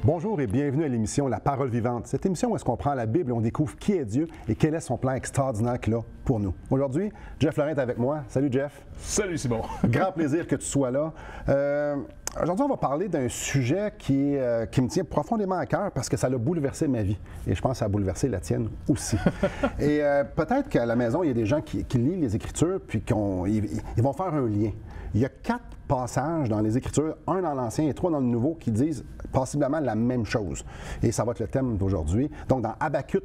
Bonjour et bienvenue à l'émission La Parole vivante. Cette émission où est-ce qu'on prend la Bible et on découvre qui est Dieu et quel est son plan extraordinaire qu'il a pour nous. Aujourd'hui, Jeff Laurent est avec moi. Salut Jeff. Salut Simon. Grand plaisir que tu sois là. Aujourd'hui, on va parler d'un sujet qui me tient profondément à cœur parce que ça a bouleversé ma vie. Et je pense que ça a bouleversé la tienne aussi. Et peut-être qu'à la maison, il y a des gens qui lisent les Écritures puis ils vont faire un lien. Il y a 4 passages dans les Écritures, un dans l'Ancien et 3 dans le Nouveau, qui disent possiblement la même chose. Et ça va être le thème d'aujourd'hui. Donc, dans Habakkuk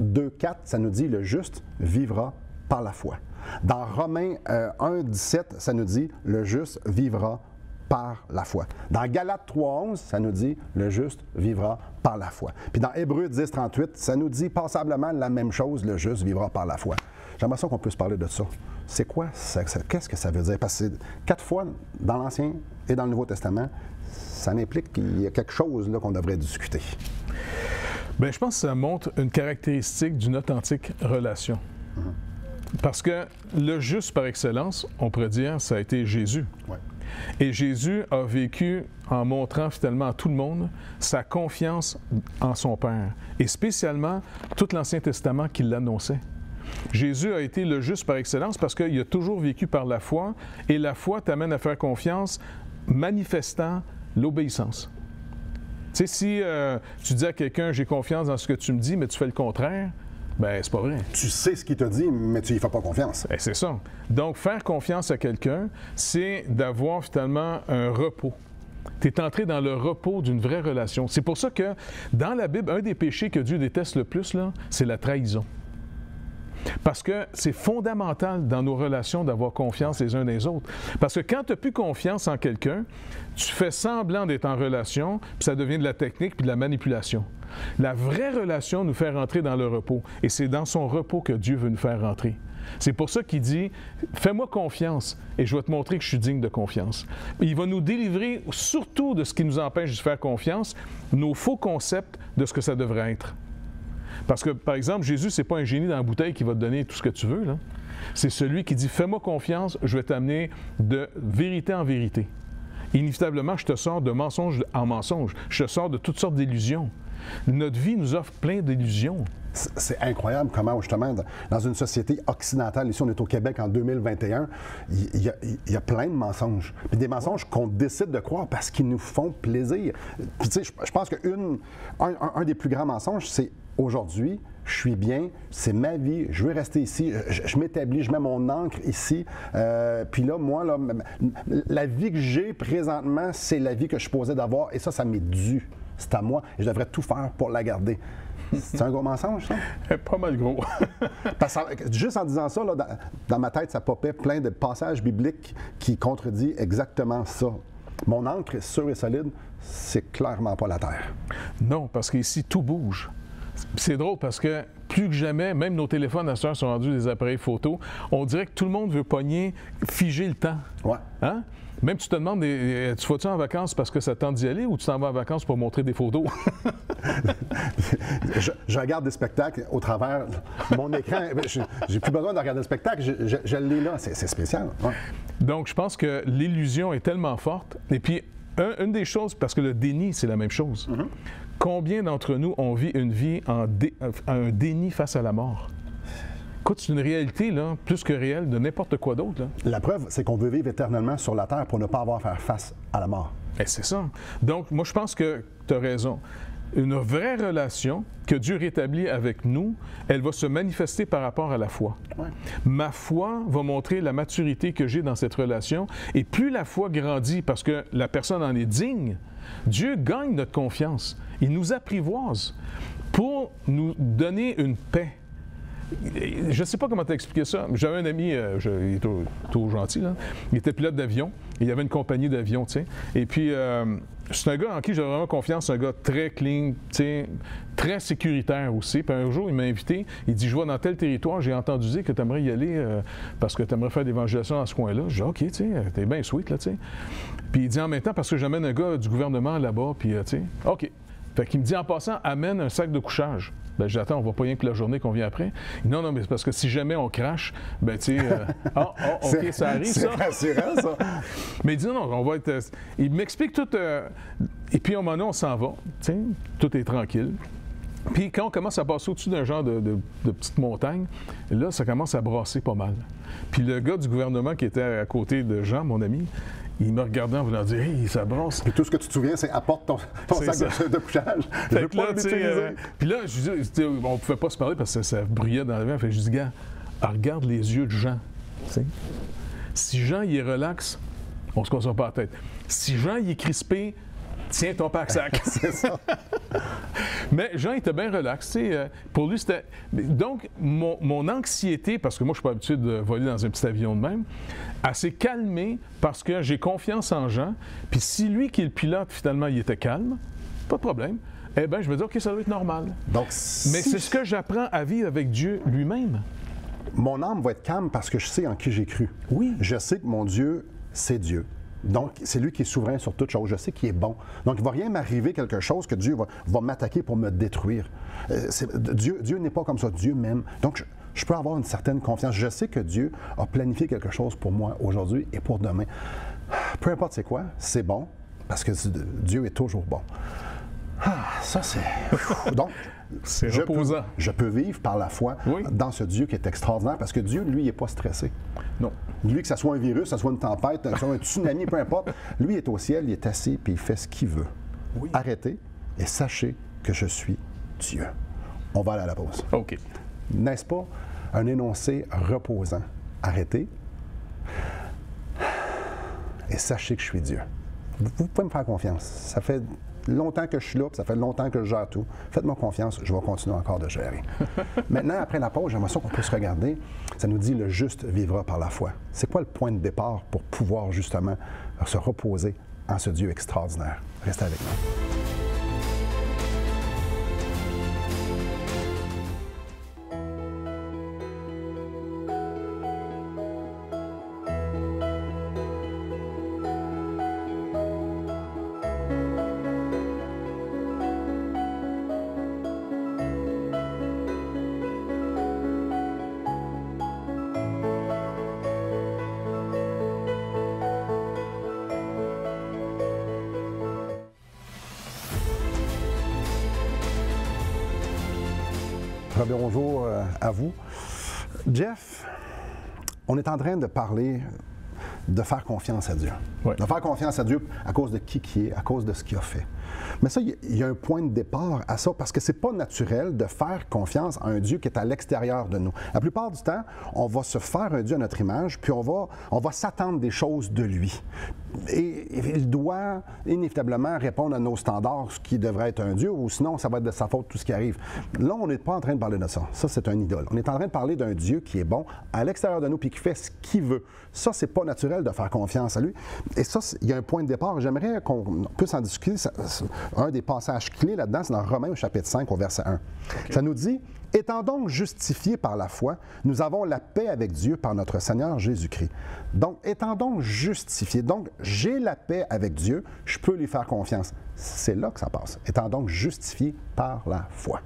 2,4, ça nous dit « Le juste vivra par la foi ». Dans Romains 1,17, ça nous dit « Le juste vivra par la foi ». Dans Galates 3,11, ça nous dit « Le juste vivra par la foi ». Puis dans Hébreux 10,38, ça nous dit passablement la même chose « Le juste vivra par la foi ». J'aimerais ça qu'on puisse parler de ça. C'est quoi ça? Qu'est-ce que ça veut dire? Parce que 4 fois dans l'Ancien et dans le Nouveau Testament, ça implique qu'il y a quelque chose là qu'on devrait discuter. Bien, je pense que ça montre une caractéristique d'une authentique relation. Parce que le juste par excellence, on pourrait dire, ça a été Jésus. Ouais. Et Jésus a vécu en montrant finalement à tout le monde sa confiance en son Père. Et spécialement, tout l'Ancien Testament qui l'annonçait. Jésus a été le juste par excellence parce qu'il a toujours vécu par la foi et la foi t'amène à faire confiance manifestant l'obéissance. Tu sais, si tu dis à quelqu'un « j'ai confiance dans ce que tu me dis », mais tu fais le contraire, bien, c'est pas vrai. Tu sais ce qu'il te dit, mais tu n'y fais pas confiance. Bien, c'est ça. Donc, faire confiance à quelqu'un, c'est d'avoir finalement un repos. Tu es entré dans le repos d'une vraie relation. C'est pour ça que dans la Bible, un des péchés que Dieu déteste le plus, là, c'est la trahison. Parce que c'est fondamental dans nos relations d'avoir confiance les uns des autres. Parce que quand tu n'as plus confiance en quelqu'un, tu fais semblant d'être en relation, puis ça devient de la technique puis de la manipulation. La vraie relation nous fait rentrer dans le repos. Et c'est dans son repos que Dieu veut nous faire rentrer. C'est pour ça qu'il dit « Fais-moi confiance et je vais te montrer que je suis digne de confiance. » Il va nous délivrer surtout de ce qui nous empêche de faire confiance, nos faux concepts de ce que ça devrait être. Parce que, par exemple, Jésus, ce n'est pas un génie dans la bouteille qui va te donner tout ce que tu veux. C'est celui qui dit « Fais-moi confiance, je vais t'amener de vérité en vérité. » Inévitablement, je te sors de mensonge en mensonge. Je te sors de toutes sortes d'illusions. Notre vie nous offre plein d'illusions. C'est incroyable comment, justement, dans une société occidentale, ici on est au Québec en 2021, il y a plein de mensonges. Puis des mensonges qu'on décide de croire parce qu'ils nous font plaisir. Puis tu sais, je pense qu'un des plus grands mensonges, c'est aujourd'hui, je suis bien, c'est ma vie, je veux rester ici, je m'établis, je mets mon ancre ici. Puis là, moi, là, la vie que j'ai présentement, c'est la vie que je suis supposé d'avoir et ça m'est dû. C'est à moi et je devrais tout faire pour la garder. C'est un gros mensonge, ça? Pas mal gros. Parce que, juste en disant ça, là, dans ma tête, ça popait plein de passages bibliques qui contredisent exactement ça. Mon ancre est sûre et solide, c'est clairement pas la terre. Non, parce qu'ici, tout bouge. C'est drôle parce que plus que jamais, même nos téléphones à ce temps sont rendus des appareils photo, on dirait que tout le monde veut pogner, figer le temps. Ouais. Hein? Même tu te demandes, tu vas-tu en vacances parce que ça te tente d'y aller ou tu t'en vas en vacances pour montrer des photos? je regarde des spectacles au travers mon écran. J'ai plus besoin de regarder le spectacle, je l'ai là. C'est spécial. Ouais. Donc, je pense que l'illusion est tellement forte. Et puis, une des choses, parce que le déni, c'est la même chose. Combien d'entre nous ont vu une vie un déni face à la mort? Écoute, c'est une réalité, là, plus que réelle, de n'importe quoi d'autre. La preuve, c'est qu'on veut vivre éternellement sur la terre pour ne pas avoir à faire face à la mort. Et c'est ça. Donc, moi, je pense que tu as raison. Une vraie relation que Dieu rétablit avec nous, elle va se manifester par rapport à la foi. Ouais. Ma foi va montrer la maturité que j'ai dans cette relation. Et plus la foi grandit parce que la personne en est digne, Dieu gagne notre confiance. Il nous apprivoise pour nous donner une paix. Je ne sais pas comment t'expliquer ça. J'avais un ami, il est tout gentil, là. Il était pilote d'avion. Il y avait une compagnie d'avion, tu sais. Et puis, c'est un gars en qui j'ai vraiment confiance. C'est un gars très clean, tu sais, très sécuritaire aussi. Puis un jour, il m'a invité. Il dit, je vais dans tel territoire. J'ai entendu dire que tu aimerais y aller parce que tu aimerais faire de l'évangélisation dans ce coin-là. Je dis, OK, tu sais, t'es bien sweet, là, tu sais. Puis il dit en même temps, parce que j'amène un gars du gouvernement là-bas. Puis, tu sais, OK. Fait qu'il me dit, en passant, amène un sac de couchage. Ben, j'attends, on va pas rien que la journée qu'on vient après. Non, non, mais c'est parce que si jamais on crache, ben, tu sais, OK, ça arrive, ça. C'est rassurant, ça. Mais il dit, non, on va être. Il m'explique tout. Et puis, au moment donné, on s'en va, tu sais, tout est tranquille. Puis, quand on commence à passer au-dessus d'un genre de petite montagne, là, ça commence à brasser pas mal. Puis, le gars du gouvernement qui était à côté de Jean, mon ami, il me regardait en voulant dire « Hey, ça brasse! » Puis tout ce que tu te souviens, c'est apporte ton sac de couchage. Je veux pas l'utiliser. Puis là, on ne pouvait pas se parler parce que ça bruyait dans le vent. Fait que je dis « Gars, regarde les yeux de Jean. » Si Jean, il est relax, on se concentre pas la tête. Si Jean, il est crispé, tiens ton pack-sac. C'est ça. Mais Jean était bien relax. Pour lui, c'était. Donc, mon anxiété, parce que moi, je ne suis pas habitué de voler dans un petit avion de même, elle s'est calmée parce que j'ai confiance en Jean. Puis si lui qui est le pilote, finalement, il était calme, pas de problème. Eh bien, je me dis, OK, ça doit être normal. Donc, mais c'est ce que j'apprends à vivre avec Dieu lui-même. Mon âme va être calme parce que je sais en qui j'ai cru. Oui. Je sais que mon Dieu, c'est Dieu. Donc, c'est lui qui est souverain sur toute chose. Je sais qu'il est bon. Donc, il ne va rien m'arriver quelque chose que Dieu va m'attaquer pour me détruire. Dieu n'est pas comme ça. Dieu m'aime. Donc, je peux avoir une certaine confiance. Je sais que Dieu a planifié quelque chose pour moi aujourd'hui et pour demain. Peu importe c'est quoi, c'est bon parce que Dieu est toujours bon. Ça, c'est... Donc, c'est reposant. Je peux vivre par la foi dans ce Dieu qui est extraordinaire parce que Dieu, lui, il n'est pas stressé. Non. Lui, que ce soit un virus, que ce soit une tempête, que ce soit un tsunami, peu importe, lui est au ciel, il est assis puis il fait ce qu'il veut. Oui. Arrêtez et sachez que je suis Dieu. On va aller à la pause. OK. N'est-ce pas un énoncé reposant? Arrêtez et sachez que je suis Dieu. Vous pouvez me faire confiance. Ça fait longtemps que je suis là, puis ça fait longtemps que je gère tout. Faites-moi confiance, je vais continuer encore de gérer. Maintenant, après la pause, j'aimerais ça qu'on puisse regarder. Ça nous dit « le juste vivra par la foi ». C'est quoi le point de départ pour pouvoir justement se reposer en ce Dieu extraordinaire? Restez avec nous. Bonjour à vous. Jeff, on est en train de parler de faire confiance à Dieu. Oui. De faire confiance à Dieu à cause de qui il est, à cause de ce qu'il a fait. Mais ça, il y a un point de départ à ça, parce que c'est pas naturel de faire confiance à un Dieu qui est à l'extérieur de nous. La plupart du temps, on va se faire un Dieu à notre image, puis on va s'attendre des choses de lui. Et il doit inévitablement répondre à nos standards, ce qui devrait être un Dieu, ou sinon, ça va être de sa faute tout ce qui arrive. Là, on n'est pas en train de parler de ça. Ça, c'est un idole. On est en train de parler d'un Dieu qui est bon à l'extérieur de nous, puis qui fait ce qu'il veut. Ça, c'est pas naturel de faire confiance à lui. Et ça, il y a un point de départ. J'aimerais qu'on puisse en discuter. Un des passages clés là-dedans, c'est dans Romains au chapitre 5, au verset 1. Okay. Ça nous dit « Étant donc justifiés par la foi, nous avons la paix avec Dieu par notre Seigneur Jésus-Christ. » Donc, étant donc justifiés, donc j'ai la paix avec Dieu, je peux lui faire confiance. C'est là que ça passe. Étant donc justifiés par la foi.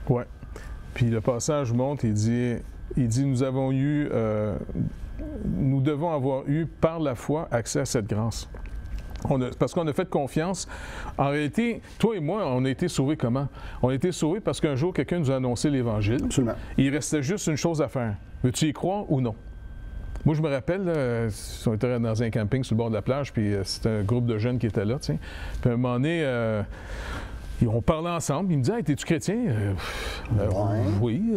Oui. Puis le passage monte, il dit nous devons avoir eu par la foi accès à cette grâce. Parce qu'on a fait confiance. En réalité, toi et moi, on a été sauvés comment? On a été sauvés parce qu'un jour, quelqu'un nous a annoncé l'Évangile. Absolument. Il restait juste une chose à faire. Veux-tu y croire ou non? Moi, je me rappelle, là, on était dans un camping sur le bord de la plage, puis c'était un groupe de jeunes qui étaient là, tu sais. Puis à un moment donné, on parlait ensemble. Il me dit « Hey, t'es-tu chrétien? Oui.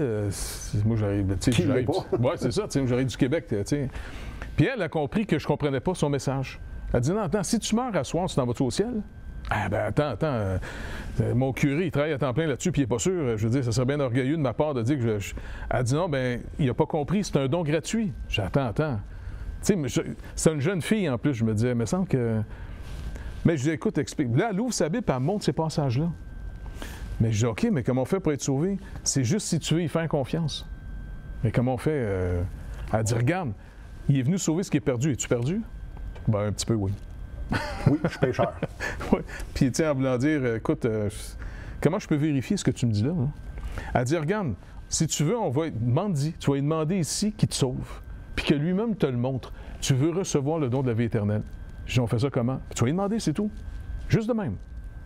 Moi, j'arrive... Oui, c'est ça. J'arrive du Québec. T'sais. Puis elle a compris que je ne comprenais pas son message. Elle dit « Non, attends, si tu meurs à soir, tu t'en vas-tu au ciel? » Ah ben attends, mon curé, il travaille à temps plein là-dessus, puis il n'est pas sûr. Je veux dire, ça serait bien orgueilleux de ma part de dire que Elle dit « Non, ben il n'a pas compris, c'est un don gratuit. » J'ai dit « Attends. » Tu sais, c'est une jeune fille en plus. Je me disais « Il me semble que... » Mais je dis, écoute, explique. Là, elle ouvre sa Bible et elle montre ces passages-là. Mais je dis, OK, mais comment on fait pour être sauvé? C'est juste si tu veux y faire confiance. Mais comment on fait? Elle dit, regarde, il est venu sauver ce qui est perdu. Es-tu perdu? Ben, un petit peu, oui. Oui, je suis pécheur. Oui. Puis, en voulant dire, écoute, comment je peux vérifier ce que tu me dis là? Hein? Elle dit, regarde, si tu veux, tu vas lui demander ici qu'il te sauve, puis que lui-même te le montre. Tu veux recevoir le don de la vie éternelle. Je dis, on fait ça comment? Tu vas lui demander, c'est tout. Juste de même.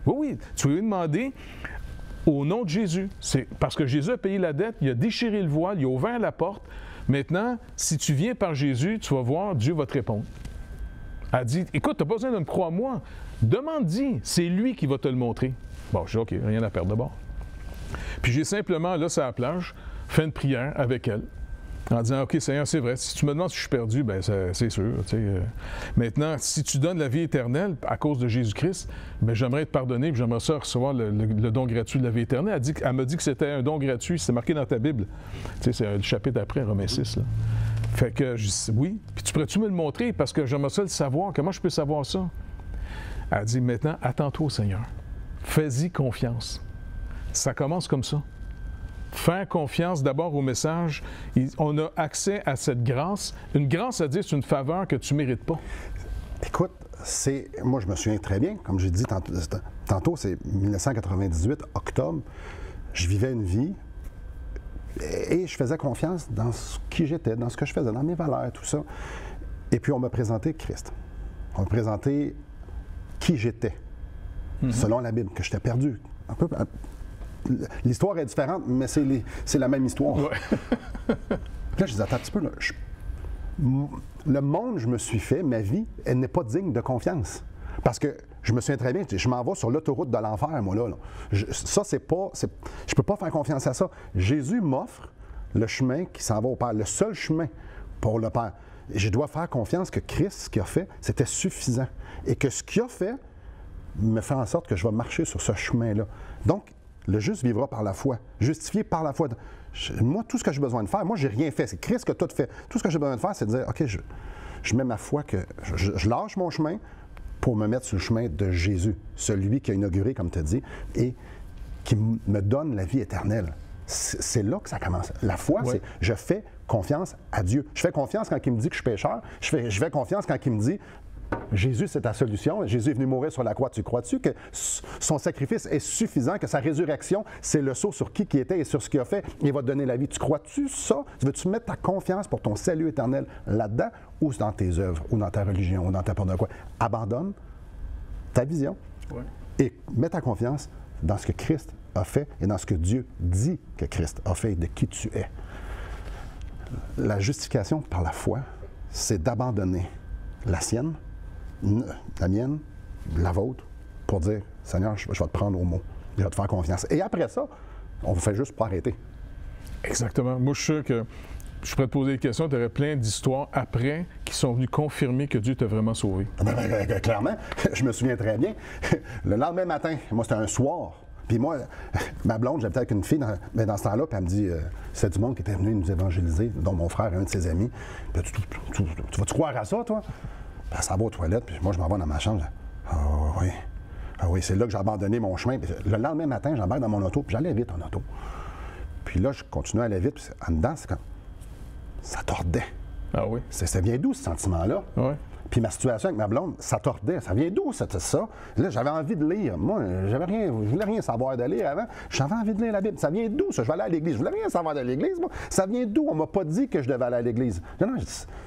Oui, tu vas lui demander au nom de Jésus. C'est parce que Jésus a payé la dette, il a déchiré le voile, il a ouvert la porte. Maintenant, si tu viens par Jésus, tu vas voir, Dieu va te répondre. Elle dit, écoute, tu n'as pas besoin de me croire moi. Demande-y, c'est lui qui va te le montrer. Bon, je dis, OK, rien à perdre de bord. Puis j'ai simplement, là, sur la plage, fait une prière avec elle, en disant, OK, Seigneur, c'est vrai, si tu me demandes si je suis perdu, bien, c'est sûr. Maintenant, si tu donnes la vie éternelle à cause de Jésus-Christ, bien, j'aimerais te pardonner, puis j'aimerais ça recevoir le don gratuit de la vie éternelle. Elle m'a dit que c'était un don gratuit, c'est marqué dans ta Bible. C'est le chapitre après, Romains 6, là. Fait que je dis, oui, puis tu pourrais-tu me le montrer, parce que j'aimerais ça le savoir. Comment je peux savoir ça? Elle dit, maintenant, attends-toi au Seigneur. Fais-y confiance. Ça commence comme ça. Faire confiance d'abord au message. On a accès à cette grâce. Une grâce, à dire, c'est une faveur que tu ne mérites pas. Écoute, moi, je me souviens très bien, comme j'ai dit tantôt, c'est 1998, octobre. Je vivais une vie et je faisais confiance dans qui j'étais, dans ce que je faisais, dans mes valeurs, tout ça. Et puis, on m'a présenté Christ. On m'a présenté qui j'étais, selon la Bible, que j'étais perdu. Un peu. L'histoire est différente, mais c'est la même histoire. Ouais. Là, je disais, attends un petit peu, là, le monde je me suis fait, ma vie, elle n'est pas digne de confiance. Parce que je me souviens très bien, je m'en vais sur l'autoroute de l'enfer, moi, là. Je peux pas faire confiance à ça. Jésus m'offre le chemin qui s'en va au Père, le seul chemin pour le Père. Et je dois faire confiance que Christ, ce qu'il a fait, c'était suffisant. Et que ce qu'il a fait me fait en sorte que je vais marcher sur ce chemin-là. Donc, le juste vivra par la foi, justifié par la foi. Moi, tout ce que j'ai besoin de faire, moi, j'ai rien fait. C'est Christ qui a tout fait. Tout ce que j'ai besoin de faire, c'est de dire, OK, je mets ma foi, je lâche mon chemin pour me mettre sur le chemin de Jésus, celui qui a inauguré, comme tu as dit, et qui me donne la vie éternelle. C'est là que ça commence. La foi, c'est je fais confiance à Dieu. Je fais confiance quand il me dit que je suis pécheur. Je fais confiance quand il me dit Jésus, c'est ta solution. Jésus est venu mourir sur la croix. Tu crois-tu que son sacrifice est suffisant, que sa résurrection, c'est le sceau sur qui il était et sur ce qu'il a fait, il va te donner la vie. Tu crois-tu ça? Veux-tu mettre ta confiance pour ton salut éternel là-dedans ou dans tes œuvres, ou dans ta religion, ou dans ta part de quoi? Abandonne ta vision et mets ta confiance dans ce que Christ a fait et dans ce que Dieu dit que Christ a fait et de qui tu es. La justification par la foi, c'est d'abandonner la sienne, la mienne, la vôtre, pour dire, Seigneur, je vais te prendre au mot, je vais te faire confiance. Et après ça, on ne fait juste pas arrêter. Exactement. Moi, je suis sûr que je pourrais te poser des questions, tu aurais plein d'histoires après qui sont venues confirmer que Dieu t'a vraiment sauvé. Clairement, je me souviens très bien. Le lendemain matin, moi, c'était un soir. Puis moi, ma blonde, j'habitais avec une fille dans ce temps-là, puis elle me dit, c'est du monde qui était venu nous évangéliser, dont mon frère et un de ses amis. Puis tu vas-tu croire à ça, toi? Puis elle s'en va aux toilettes, puis moi, je m'en vais dans ma chambre. Ah oui, c'est là que j'ai abandonné mon chemin. Puis le lendemain matin, j'embarque dans mon auto, puis j'allais vite en auto. Puis là, je continuais à aller vite, puis en dedans, c'est comme... ça tordait. Ah oui? Ça vient d'où, ce sentiment-là? Oui. Puis ma situation avec ma blonde, ça tordait. Ça vient d'où, ça? Là, j'avais envie de lire. Moi, je voulais rien savoir de lire avant. J'avais envie de lire la Bible. Ça vient d'où, ça? Je vais aller à l'église. Je voulais rien savoir de l'église, moi. Ça vient d'où? On m'a pas dit que je devais aller à l'église. Non,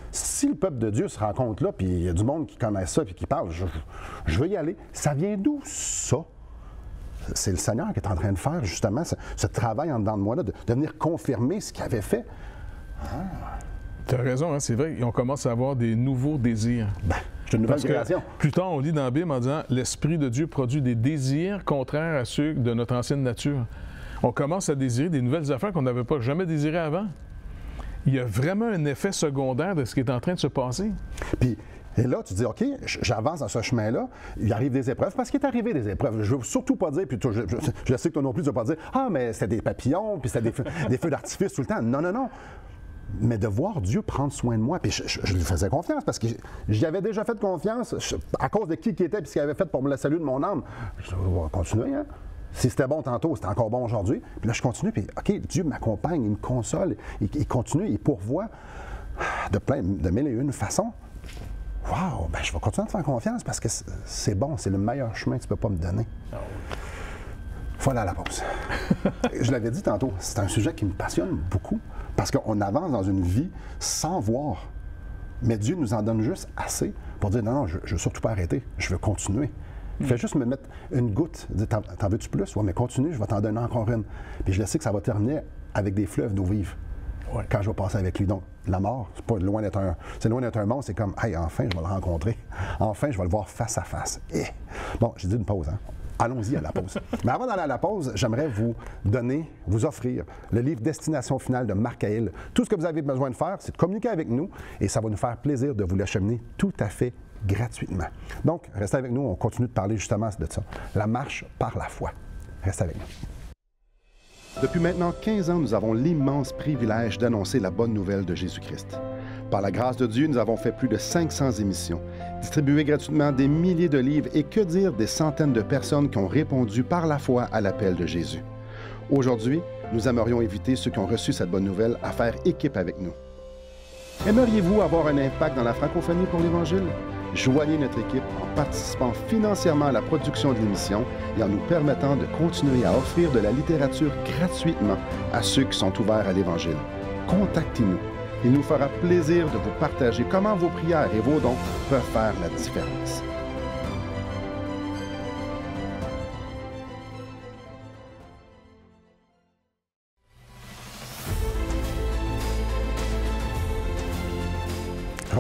si le peuple de Dieu se rencontre là, puis il y a du monde qui connaît ça, puis qui parle, je veux y aller. Ça vient d'où, ça? C'est le Seigneur qui est en train de faire, justement, ce travail en dedans de moi, là, de venir confirmer ce qu'il avait fait. Tu as raison, hein, c'est vrai. On commence à avoir des nouveaux désirs. C'est une nouvelle création. Plus tard, on lit dans la Bible en disant « L'Esprit de Dieu produit des désirs contraires à ceux de notre ancienne nature. » On commence à désirer des nouvelles affaires qu'on n'avait pas jamais désirées avant. Il y a vraiment un effet secondaire de ce qui est en train de se passer. Et là, tu dis, OK, j'avance dans ce chemin-là, il arrive des épreuves, parce qu'il est arrivé des épreuves. Je ne veux surtout pas dire, puis je sais que toi non plus, tu ne vas pas dire, ah, mais c'était des papillons, puis c'était des feux d'artifice tout le temps. Non, non, non. Mais de voir Dieu prendre soin de moi, puis je lui faisais confiance, parce que j'y avais déjà fait confiance, à cause de qui il était, puis ce qu'il avait fait pour le salut de mon âme. Je vais continuer, hein? Si c'était bon tantôt, c'était encore bon aujourd'hui. Puis là, je continue, puis OK, Dieu m'accompagne, il me console, il continue, il pourvoit de mille et une façons. wow, ben, je vais continuer à te faire confiance parce que c'est bon, c'est le meilleur chemin que tu ne peux pas me donner. Il faut aller à la pause. Je l'avais dit tantôt, c'est un sujet qui me passionne beaucoup parce qu'on avance dans une vie sans voir. Mais Dieu nous en donne juste assez pour dire non, je ne veux surtout pas arrêter, je veux continuer. Il fait juste me mettre une goutte, dire t'en veux-tu plus? Oui, mais continue, je vais t'en donner encore une. Puis je le sais que ça va terminer avec des fleuves d'eau vive quand je vais passer avec lui. Donc, la mort, c'est pas loin d'être un monstre, c'est comme, hey, enfin, je vais le rencontrer. Enfin, je vais le voir face à face. Et... Bon, j'ai dit une pause, hein? Allons-y à la pause. Mais avant d'aller à la pause, j'aimerais vous offrir le livre Destination finale de Marc Cahill. Tout ce que vous avez besoin de faire, c'est de communiquer avec nous et ça va nous faire plaisir de vous l'acheminer tout à fait gratuitement. Donc, restez avec nous, on continue de parler justement de ça. La marche par la foi. Restez avec nous. Depuis maintenant 15 ans, nous avons l'immense privilège d'annoncer la bonne nouvelle de Jésus-Christ. Par la grâce de Dieu, nous avons fait plus de 500 émissions, distribué gratuitement des milliers de livres et que dire des centaines de personnes qui ont répondu par la foi à l'appel de Jésus. Aujourd'hui, nous aimerions inviter ceux qui ont reçu cette bonne nouvelle à faire équipe avec nous. Aimeriez-vous avoir un impact dans la francophonie pour l'Évangile? Joignez notre équipe en participant financièrement à la production de l'émission et en nous permettant de continuer à offrir de la littérature gratuitement à ceux qui sont ouverts à l'Évangile. Contactez-nous. Il nous fera plaisir de vous partager comment vos prières et vos dons peuvent faire la différence.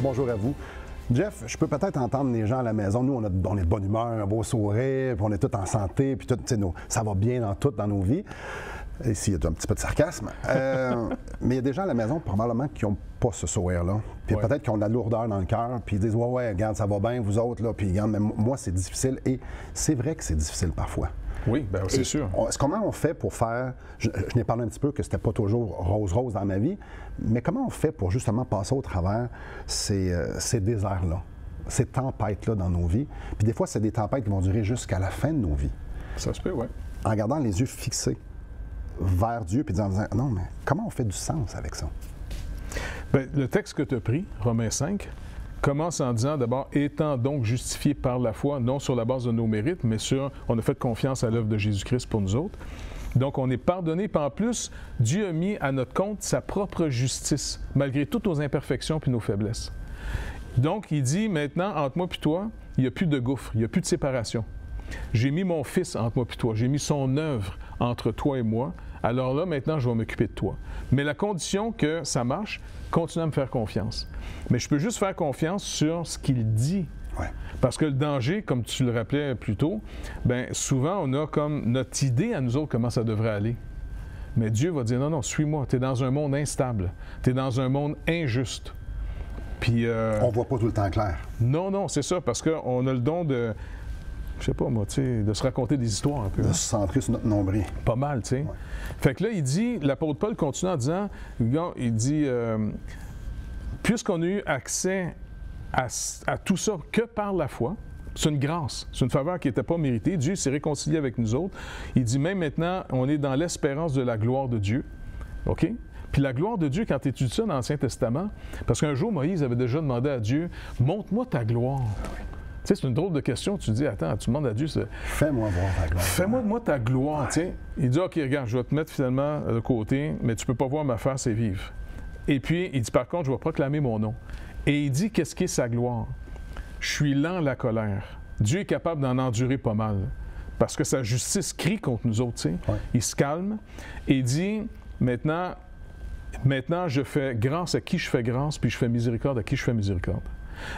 Bonjour à vous. Jeff, je peux peut-être entendre les gens à la maison. Nous, on est de bonne humeur, un beau sourire, puis on est tous en santé, puis tout, ça va bien dans nos vies. Ici, il y a un petit peu de sarcasme. Mais il y a des gens à la maison, probablement, qui n'ont pas ce sourire-là. Puis peut-être qu'ils ont de la lourdeur dans le cœur, puis ils disent ouais, regarde, ça va bien, vous autres, là. Puis regarde, mais moi, c'est difficile. Et c'est vrai que c'est difficile parfois. Oui, bien, c'est sûr. Comment on fait pour faire... Je n'ai parlé un petit peu que c'était pas toujours rose-rose dans ma vie, mais comment on fait pour justement passer au travers ces déserts-là, ces tempêtes-là dans nos vies? Puis des fois, c'est des tempêtes qui vont durer jusqu'à la fin de nos vies. Ça se peut, oui. En gardant les yeux fixés vers Dieu, puis en disant, non, mais comment on fait du sens avec ça? Bien, le texte que tu as pris, Romains 5, commence en disant d'abord, étant donc justifiés par la foi, non sur la base de nos mérites, mais on a fait confiance à l'œuvre de Jésus-Christ pour nous autres. Donc, on est pardonné, puis en plus, Dieu a mis à notre compte sa propre justice, malgré toutes nos imperfections puis nos faiblesses. Donc, il dit maintenant, entre moi et toi, il n'y a plus de gouffre, il n'y a plus de séparation. J'ai mis mon Fils entre moi et toi, j'ai mis son œuvre entre toi et moi, alors là, maintenant, je vais m'occuper de toi. Mais la condition que ça marche, continue à me faire confiance. Mais je peux juste faire confiance sur ce qu'il dit. Ouais. Parce que le danger, comme tu le rappelais plus tôt, bien, souvent, on a comme notre idée à nous autres comment ça devrait aller. Mais Dieu va dire, non, suis-moi, tu es dans un monde instable, tu es dans un monde injuste. Puis, on ne voit pas tout le temps clair. Non, c'est ça, parce qu'on a le don de... Je sais pas, moi, tu sais, de se raconter des histoires un peu. De se centrer sur notre nombril. Pas mal, tu sais. Ouais. Fait que là, il dit, l'apôtre Paul continue en disant, il dit, puisqu'on a eu accès à tout ça que par la foi, c'est une grâce, c'est une faveur qui n'était pas méritée. Dieu s'est réconcilié avec nous autres. Il dit, même maintenant, on est dans l'espérance de la gloire de Dieu. OK? Puis la gloire de Dieu, quand tu étudies ça dans l'Ancien Testament, parce qu'un jour, Moïse avait déjà demandé à Dieu, montre-moi ta gloire. Tu sais, c'est une drôle de question. Tu dis, attends, tu demandes à Dieu... Fais-moi voir ta gloire. Fais-moi ta gloire, ouais. Tu sais. Il dit, OK, regarde, je vais te mettre finalement de côté, mais tu ne peux pas voir ma face et vivre. Et puis, il dit, par contre, je vais proclamer mon nom. Et il dit, qu'est-ce qu'est sa gloire? Je suis lent à la colère. Dieu est capable d'en endurer pas mal. Parce que sa justice crie contre nous autres, tu sais. Ouais. Il se calme et il dit, maintenant, je fais grâce à qui je fais grâce, puis je fais miséricorde à qui je fais miséricorde.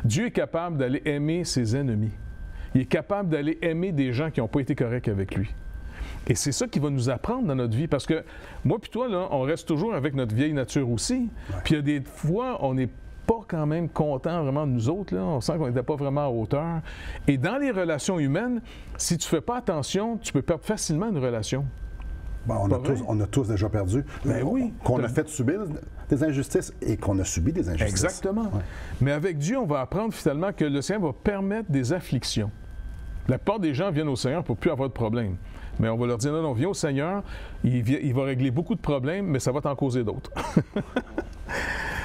Dieu est capable d'aller aimer ses ennemis. Il est capable d'aller aimer des gens qui n'ont pas été corrects avec lui. Et c'est ça qui va nous apprendre dans notre vie. Parce que moi puis toi, là, on reste toujours avec notre vieille nature aussi. Ouais. Puis il y a des fois, on n'est pas quand même content vraiment de nous autres. Là. On sent qu'on n'était pas vraiment à hauteur. Et dans les relations humaines, si tu ne fais pas attention, tu peux perdre facilement une relation. Bon, on a tous déjà perdu. Ben oui. Qu'on a fait subir des injustices et qu'on a subi des injustices. Exactement. Ouais. Mais avec Dieu, on va apprendre finalement que le Seigneur va permettre des afflictions. La plupart des gens viennent au Seigneur pour ne plus avoir de problème. Mais on va leur dire, non, viens au Seigneur, il va régler beaucoup de problèmes, mais ça va t'en causer d'autres.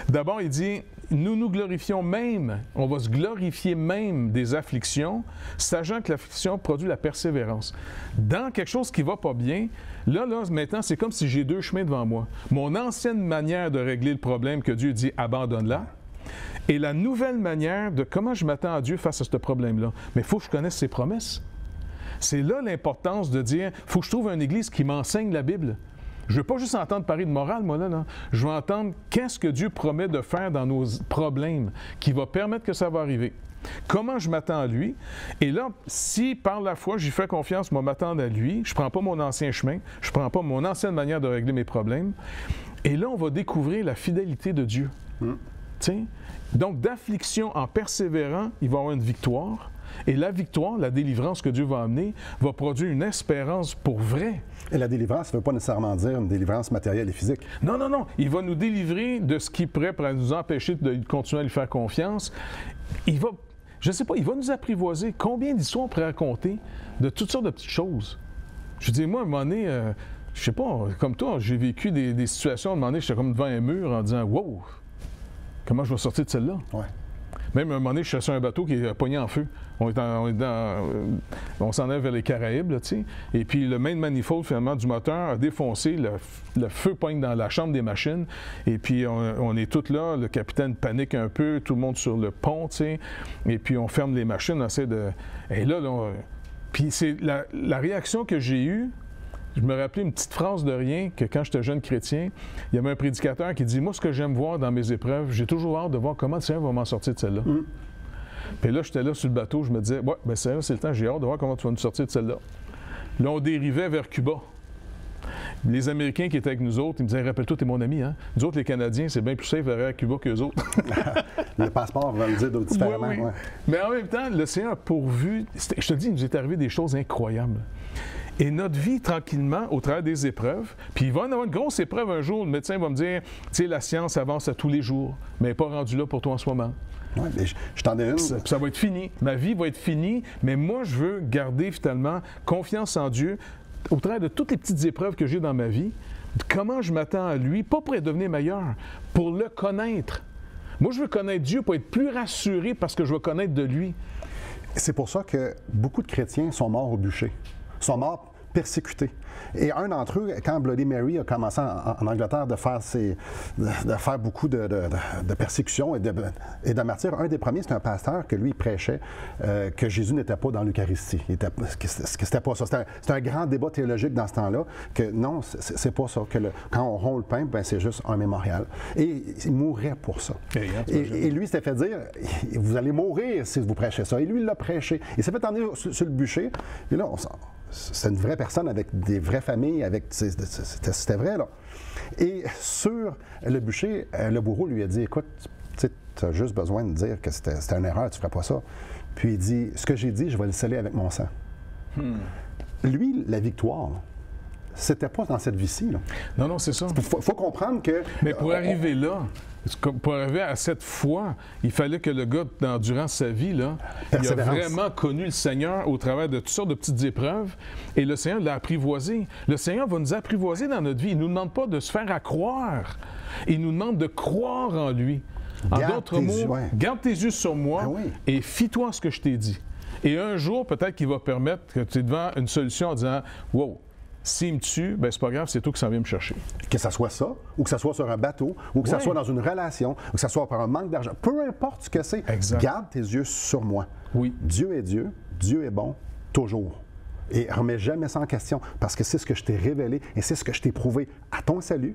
D'abord, il dit, nous nous glorifions même, on va se glorifier même des afflictions, sachant que l'affliction produit la persévérance. Dans quelque chose qui ne va pas bien, là, maintenant, c'est comme si j'ai deux chemins devant moi. Mon ancienne manière de régler le problème que Dieu dit « abandonne-la », et la nouvelle manière de comment je m'attends à Dieu face à ce problème-là. Mais il faut que je connaisse ses promesses. C'est là l'importance de dire « il faut que je trouve une église qui m'enseigne la Bible ». Je ne veux pas juste entendre parler de morale, moi, là. Je veux entendre qu'est-ce que Dieu promet de faire dans nos problèmes, qui va permettre que ça va arriver. Comment je m'attends à lui? Et là, si par la foi, j'y fais confiance, moi, m'attendre à lui, je ne prends pas mon ancien chemin, je ne prends pas mon ancienne manière de régler mes problèmes, et là, on va découvrir la fidélité de Dieu. T'sais? Donc, d'affliction en persévérant, il va y avoir une victoire. Et la victoire, la délivrance que Dieu va amener, va produire une espérance pour vrai. Et la délivrance, ça ne veut pas nécessairement dire une délivrance matérielle et physique. Non, non, non. Il va nous délivrer de ce qui pourrait nous empêcher de continuer à lui faire confiance. Il va, je ne sais pas, il va nous apprivoiser. Combien d'histoires on pourrait raconter de toutes sortes de petites choses? Je veux dire, moi, à un moment donné, je ne sais pas, comme toi, j'ai vécu des situations, à un moment donné, j'étais comme devant un mur en disant « Wow! Comment je vais sortir de celle-là? » Ouais. Même à un moment donné, je suis sur un bateau qui est pogné en feu. On s'en est vers les Caraïbes, là, tu sais. Et puis le main manifold, finalement, du moteur a défoncé. Le feu pogne dans la chambre des machines. Et puis on est tous là. Le capitaine panique un peu. Tout le monde sur le pont, tu sais. Et puis on ferme les machines. On essaie de... Et là puis c'est la réaction que j'ai eue. Je me rappelais une petite phrase de rien que quand j'étais jeune chrétien, il y avait un prédicateur qui dit « Moi, ce que j'aime voir dans mes épreuves, j'ai toujours hâte de voir comment le Seigneur va m'en sortir de celle-là. Puis là, j'étais là sur le bateau, je me disais « Ouais, bien Seigneur, c'est le temps, j'ai hâte de voir comment tu vas nous sortir de celle-là. » Là, on dérivait vers Cuba. Les Américains qui étaient avec nous autres, ils me disaient « Rappelle-toi, t'es mon ami, hein? Nous autres, les Canadiens, c'est bien plus safe vers Cuba qu'eux autres. » Le passeport va le dire différemment. Oui, oui. Ouais. Mais en même temps, le Seigneur a pourvu... Je te dis, il nous est arrivé des choses incroyables. Et notre vie, tranquillement, au travers des épreuves, puis il va y avoir une grosse épreuve un jour, le médecin va me dire, tu sais, la science avance à tous les jours, mais elle n'est pas rendue là pour toi en ce moment. Oui, mais je t'en ai une. Ça va être fini. Ma vie va être finie, mais moi, je veux garder finalement confiance en Dieu au travers de toutes les petites épreuves que j'ai dans ma vie. Comment je m'attends à lui, pas pour devenir meilleur, pour le connaître. Moi, je veux connaître Dieu pour être plus rassuré parce que je veux connaître de lui. C'est pour ça que beaucoup de chrétiens sont morts au bûcher. Sont morts persécutés. Et un d'entre eux, quand Bloody Mary a commencé en Angleterre de faire beaucoup de persécutions et de martyrs, un des premiers, c'était un pasteur que lui prêchait que Jésus n'était pas dans l'Eucharistie. C'était pas ça. C'était un grand débat théologique dans ce temps-là, que non, c'est pas ça. Que quand on rompt le pain, ben, c'est juste un mémorial. Et il mourrait pour ça. Et lui s'était fait dire, vous allez mourir si vous prêchez ça. Et lui, il l'a prêché. Il s'est fait emmener sur le bûcher. Et là, c'est une vraie personne avec des vraies familles, c'était vrai, là. Et sur le bûcher, le bourreau lui a dit, écoute, tu as juste besoin de dire que c'était une erreur, tu ne ferais pas ça. Puis il dit, ce que j'ai dit, je vais le sceller avec mon sang. Lui, la victoire, c'était pas dans cette vie-ci. Non, non, c'est ça. Il faut comprendre que... Mais pour arriver là, pour arriver à cette foi, il fallait que le gars, durant sa vie, là, il a vraiment connu le Seigneur au travers de toutes sortes de petites épreuves et le Seigneur l'a apprivoisé. Le Seigneur va nous apprivoiser dans notre vie. Il ne nous demande pas de se faire accroire. Il nous demande de croire en lui. En d'autres mots, garde tes yeux sur moi et fie-toi à ce que je t'ai dit. Et un jour, peut-être qu'il va permettre que tu es devant une solution en disant « Wow! » S'il me tue, ben c'est pas grave, c'est toi qui s'en vient me chercher. Que ça soit ça, ou que ça soit sur un bateau, ou que ça soit dans une relation, ou que ça soit par un manque d'argent. Peu importe ce que c'est, garde tes yeux sur moi. Oui. Dieu est Dieu, Dieu est bon, toujours. Et remets jamais ça en question, parce que c'est ce que je t'ai révélé, et c'est ce que je t'ai prouvé à ton salut,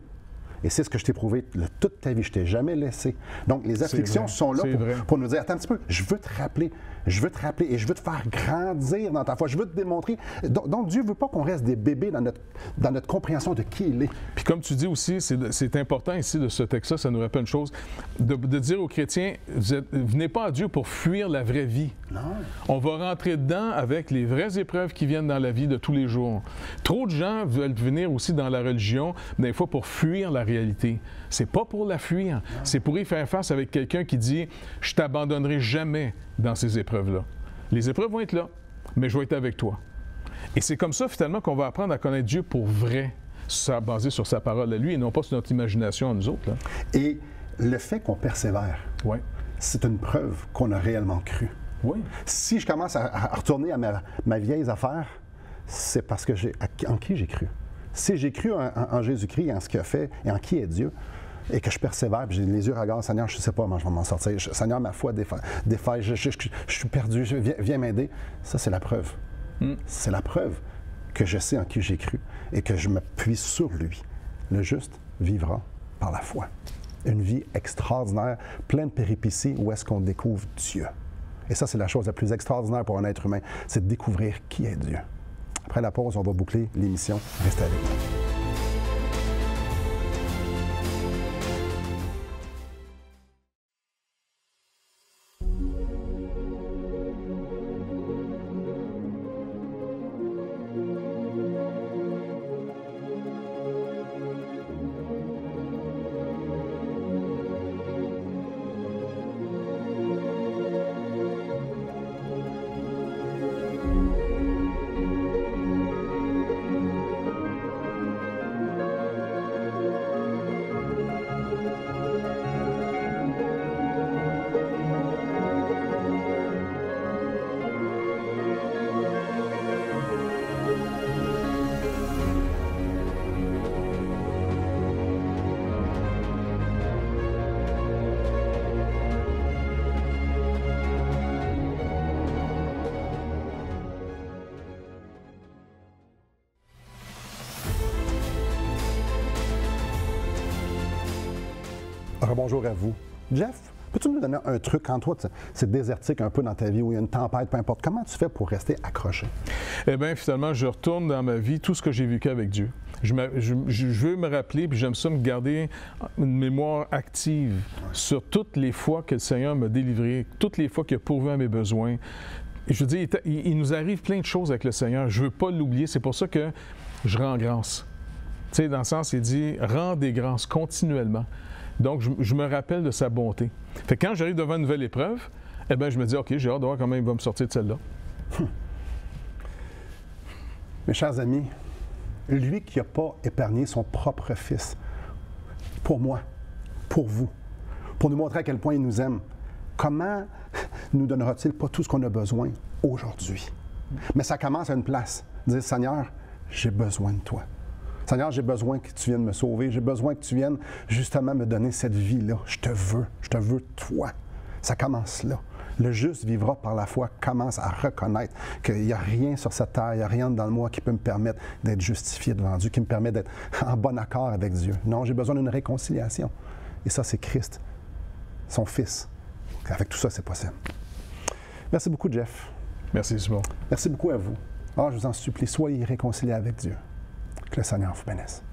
et c'est ce que je t'ai prouvé toute ta vie. Je t'ai jamais laissé. Donc, les afflictions sont là pour nous dire, attends un petit peu, je veux te rappeler, et je veux te faire grandir dans ta foi. Je veux te démontrer. Donc, Dieu ne veut pas qu'on reste des bébés dans notre compréhension de qui il est. Puis comme tu dis aussi, c'est important ici de ce texte-là, ça nous rappelle une chose, de dire aux chrétiens, venez pas à Dieu pour fuir la vraie vie. Non. On va rentrer dedans avec les vraies épreuves qui viennent dans la vie de tous les jours. Trop de gens veulent venir aussi dans la religion, des fois pour fuir la réalité. C'est pas pour la fuir, c'est pour y faire face avec quelqu'un qui dit « Je t'abandonnerai jamais dans ces épreuves-là. Les épreuves vont être là, mais je vais être avec toi. » Et c'est comme ça, finalement, qu'on va apprendre à connaître Dieu pour vrai, basé sur sa parole à lui et non pas sur notre imagination à nous autres. Là. Et le fait qu'on persévère, Oui. c'est une preuve qu'on a réellement cru. Oui. Si je commence à retourner à ma vieille affaire, c'est parce que en qui j'ai cru. Si j'ai cru en Jésus-Christ, en ce qu'il a fait et en qui est Dieu, et que je persévère, puis j'ai les yeux regards, Seigneur, je ne sais pas comment je vais m'en sortir. Seigneur, ma foi défaille, je suis perdu, viens m'aider. Ça, c'est la preuve. C'est la preuve que je sais en qui j'ai cru et que je m'appuie sur lui. Le juste vivra par la foi. Une vie extraordinaire, pleine de péripéties, où est-ce qu'on découvre Dieu. Et ça, c'est la chose la plus extraordinaire pour un être humain, c'est de découvrir qui est Dieu. Après la pause, on va boucler l'émission. Restez avec nous. Bonjour à vous. Jeff, peux-tu nous donner un truc quand toi, c'est désertique un peu dans ta vie, où il y a une tempête, peu importe. Comment tu fais pour rester accroché? Eh bien, finalement, je retourne dans ma vie tout ce que j'ai vécu avec Dieu. Je veux me rappeler, puis j'aime ça me garder une mémoire active sur toutes les fois que le Seigneur m'a délivré, toutes les fois qu'il a pourvu à mes besoins. Et je veux dire, il nous arrive plein de choses avec le Seigneur. Je ne veux pas l'oublier. C'est pour ça que je rends grâce. Tu sais, dans le sens, il dit « rendez grâce continuellement ». Donc, je me rappelle de sa bonté. Fait que quand j'arrive devant une nouvelle épreuve, eh bien, je me dis, OK, j'ai hâte de voir comment il va me sortir de celle-là. Mes chers amis, lui qui n'a pas épargné son propre fils, pour moi, pour vous, pour nous montrer à quel point il nous aime, comment nous donnera-t-il pas tout ce qu'on a besoin aujourd'hui? Mais ça commence à une place. Dire, Seigneur, j'ai besoin de toi. Seigneur, j'ai besoin que tu viennes me sauver. J'ai besoin que tu viennes justement me donner cette vie-là. Je te veux toi. Ça commence là. Le juste vivra par la foi, commence à reconnaître qu'il n'y a rien sur cette terre, il n'y a rien dans le moi qui peut me permettre d'être justifié devant Dieu, qui me permet d'être en bon accord avec Dieu. Non, j'ai besoin d'une réconciliation. Et ça, c'est Christ, son Fils. Avec tout ça, c'est possible. Merci beaucoup, Jeff. Merci, Simon. Merci beaucoup à vous. Alors, je vous en supplie, soyez réconciliés avec Dieu. Que le Seigneur vous bénisse.